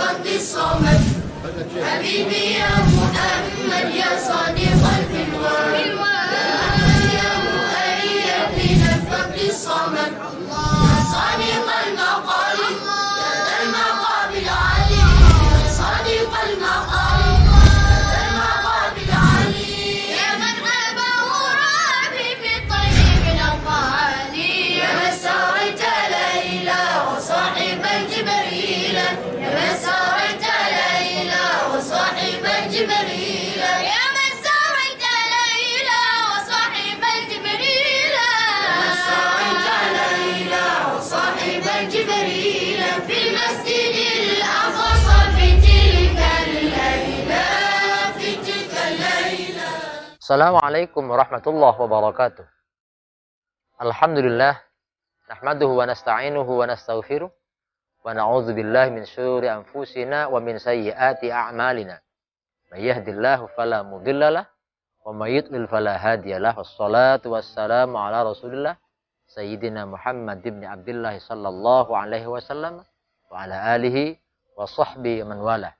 الفرد الصمد حبيبي يا محمد يا صادق الوعد يا مؤيد من الفرد الصمد يا صادق المقال يا ذا المقام العلي يا صادق المقال يا ذا المقام العلي يا من أباه ربي بالطيب الأفعال يا من سريت ليلى وصاحب جبريل يا من سريت ليلى وصاحب جبريل يا من سريت ليلى وصاحب جبريل يا من سريت ليلى وصاحب جبريل في المسجد الأقصى في تلك الليلة في تلك الليلة. Assalamualaikum warahmatullahi wabarakatuh. Alhamdulillah, nahmaduhu wa nasta'inuhu wa nastaghfiruh wa na'udzu billahi min syururi anfusina wa min sayyiati a'malina. May yahdihillahu fala mudhillalah wa may yudlil fala hadiyalah. Wassalatu wassalamu ala Rasulillah sayyidina Muhammad ibn Abdullah sallallahu alaihi wasallam wa ala alihi wa sahbihi man wala.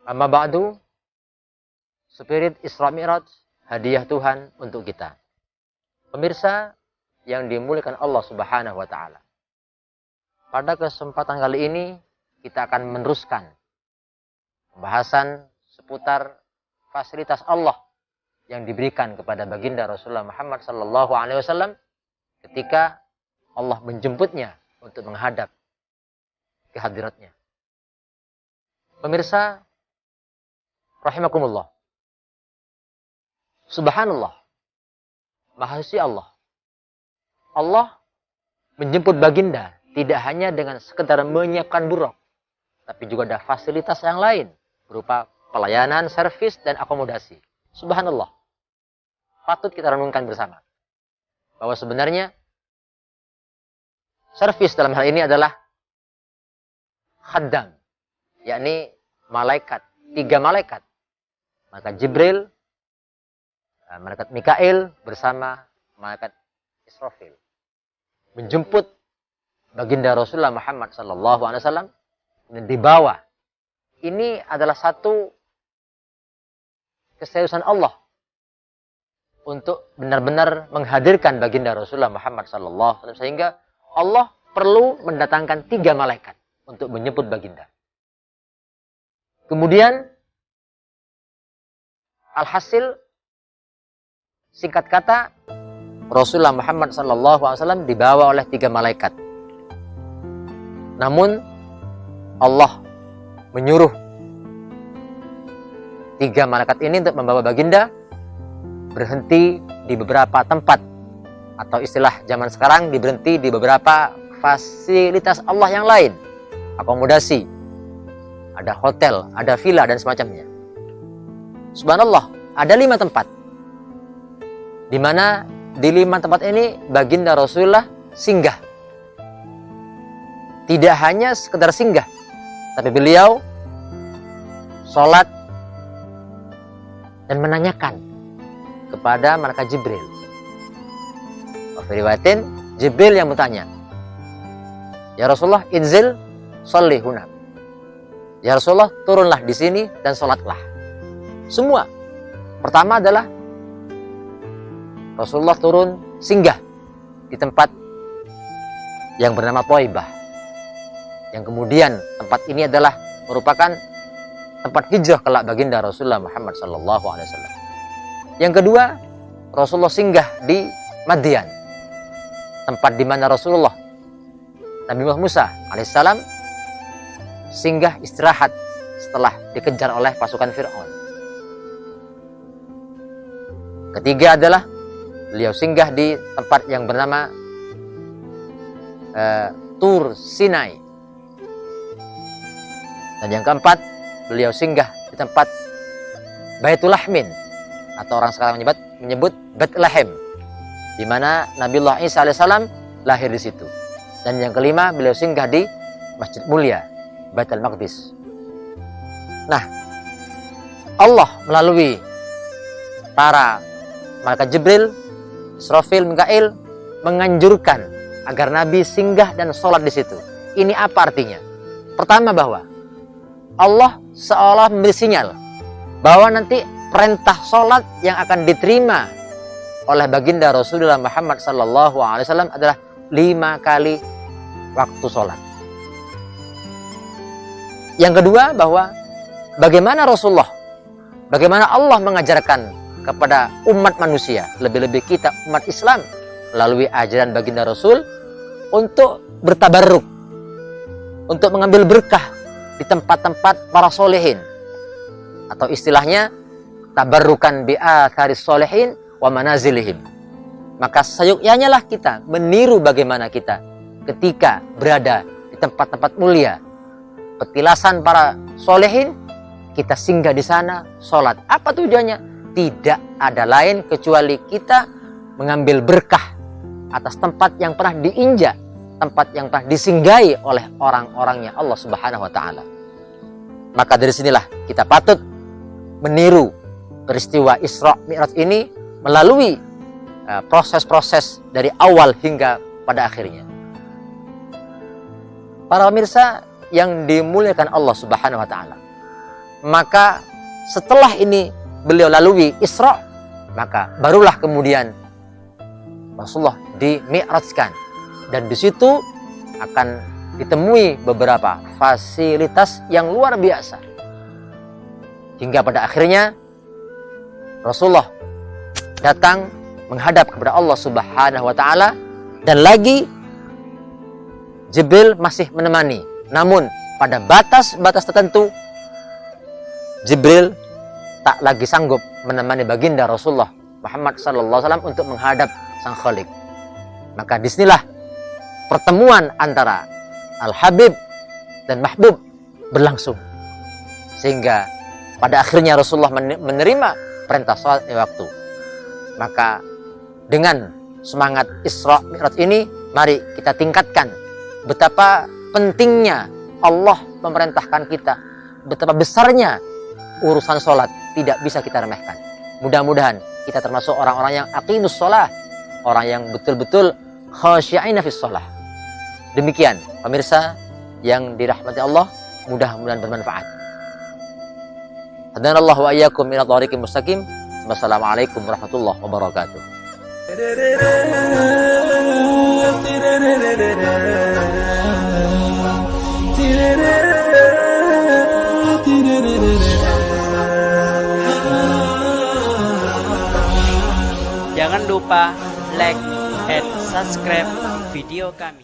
Amma ba'du. Spirit Isra Mi'raj, hadiah Tuhan untuk kita. Pemirsa yang dimuliakan Allah Subhanahu wa taala. Pada kesempatan kali ini kita akan meneruskan pembahasan seputar fasilitas Allah yang diberikan kepada baginda Rasulullah Muhammad sallallahu alaihi wasallam ketika Allah menjemputnya untuk menghadap ke hadiratnya. Pemirsa rahimakumullah. Subhanallah, Maha Suci Allah. Allah menjemput baginda tidak hanya dengan sekedar menyiapkan buruk, tapi juga ada fasilitas yang lain berupa pelayanan, servis, dan akomodasi. Subhanallah, patut kita renungkan bersama bahwa sebenarnya servis dalam hal ini adalah khaddam, yakni malaikat, 3 malaikat. Maka Jibril, malaikat Mikail bersama malaikat Israfil menjemput baginda Rasulullah Muhammad sallallahu alaihi wasallam dan dibawa. Ini adalah satu keseriusan Allah untuk benar-benar menghadirkan baginda Rasulullah Muhammad sallallahu alaihi wasallam, sehingga Allah perlu mendatangkan 3 malaikat untuk menjemput baginda. Kemudian alhasil, singkat kata, Rasulullah Muhammad SAW dibawa oleh 3 malaikat. Namun Allah menyuruh 3 malaikat ini untuk membawa baginda berhenti di beberapa tempat, atau istilah zaman sekarang diberhenti di beberapa fasilitas Allah yang lain, akomodasi, ada hotel, ada villa dan semacamnya. Subhanallah, ada 5 tempat di mana di 5 tempat ini baginda Rasulullah singgah. Tidak hanya sekedar singgah, tapi beliau sholat dan menanyakan kepada malaikat Jibril. Riwayatin Jibril yang bertanya, "Ya Rasulullah, inzil sholli huna." Ya Rasulullah, turunlah di sini dan sholatlah. Semua. Pertama adalah Rasulullah turun singgah di tempat yang bernama Thaibah. Yang kemudian tempat ini adalah merupakan tempat hijrah kelak baginda Rasulullah Muhammad SAW. Yang kedua, Rasulullah singgah di Madian, tempat di mana Rasulullah Nabi Musa alaihissalam singgah istirahat setelah dikejar oleh pasukan Fir'aun. Ketiga adalah beliau singgah di tempat yang bernama Tur Sinai. Dan yang keempat, beliau singgah di tempat Baitul Lahmin, atau orang sekarang menyebut Bethlehem, di mana Nabiullah Isa alaihissalam lahir di situ. Dan yang kelima, beliau singgah di Masjid Mulia, Baitul Maqdis. Nah, Allah melalui para malaikat Jibril, Israfil, Mikail menganjurkan agar Nabi singgah dan sholat di situ. Ini apa artinya? Pertama, bahwa Allah seolah memberi sinyal bahwa nanti perintah sholat yang akan diterima oleh baginda Rasulullah Muhammad SAW adalah 5 kali waktu sholat. Yang kedua, bahwa bagaimana Rasulullah, bagaimana Allah mengajarkan kepada umat manusia, lebih-lebih kita umat Islam, melalui ajaran baginda Rasul untuk bertabarruk, untuk mengambil berkah di tempat-tempat para solehin, atau istilahnya tabarrukan bi'atharis solehin wa manazilihim. Maka sayukyanya lah kita meniru bagaimana kita ketika berada di tempat-tempat mulia, petilasan para solehin, kita singgah di sana, sholat. Apa tujuannya? Tidak ada lain kecuali kita mengambil berkah atas tempat yang pernah diinjak, tempat yang pernah disinggahi oleh orang-orangnya Allah Subhanahu wa Ta'ala. Maka dari sinilah kita patut meniru peristiwa Isra Mi'raj ini melalui proses-proses dari awal hingga pada akhirnya. Para pemirsa yang dimuliakan Allah Subhanahu wa Ta'ala, maka setelah ini beliau lalui Isra, maka barulah kemudian Rasulullah di-mi'rajkan, dan di situ akan ditemui beberapa fasilitas yang luar biasa, hingga pada akhirnya Rasulullah datang menghadap kepada Allah Subhanahu wa Ta'ala, dan lagi Jibril masih menemani. Namun pada batas-batas tertentu Jibril tak lagi sanggup menemani baginda Rasulullah Muhammad SAW untuk menghadap Sang Khalik. Maka disinilah pertemuan antara Al-Habib dan Mahbub berlangsung, sehingga pada akhirnya Rasulullah menerima perintah sholat waktu. Maka dengan semangat Isra Mi'raj ini, mari kita tingkatkan betapa pentingnya Allah memerintahkan kita, betapa besarnya urusan sholat tidak bisa kita remehkan. Mudah-mudahan kita termasuk orang-orang yang aqimus sholah, orang yang betul-betul khasyi'ina fis sholah. Demikian pemirsa yang dirahmati Allah, mudah-mudahan bermanfaat. Hadanallahu wa iyyakum ila thariqil mustaqim. Wassalamualaikum warahmatullahi wabarakatuh. Jangan lupa like and subscribe video kami.